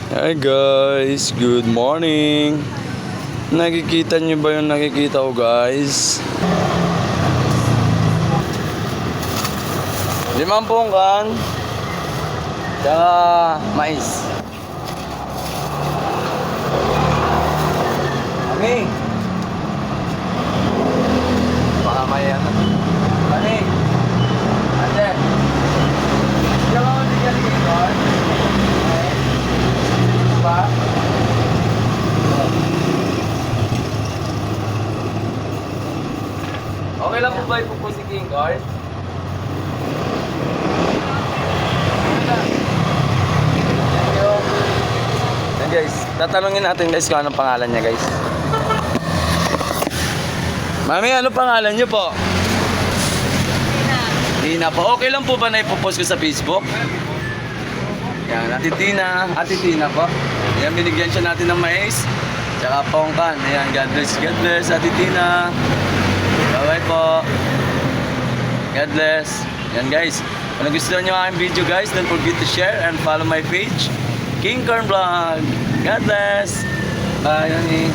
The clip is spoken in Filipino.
Hi guys, good morning. Nakikita niyo ba yung nakikita ko guys? 5 kan tsaka mais. Okay. Baka may ano. Mani. Ate. Diyan ako nagkaligitan. Ba? Okay lang po ba ipupusin King Card? Thank you. Yan guys, tatanungin natin guys kung anong pangalan niya guys. Mami, ano pangalan niyo po? Tina po. Okay lang po ba na ipopost ko sa Facebook? Yan, Ate Tina po. Yan, binigyan siya natin ng mais. Tsaka pongkan. Ayan, God bless Ate Tina. Bye-bye po. God bless. Yan guys, kung nagustuhan nyo aking video guys, don't forget to share and follow my page, King Corn Vlog. God bless. Bye, honey.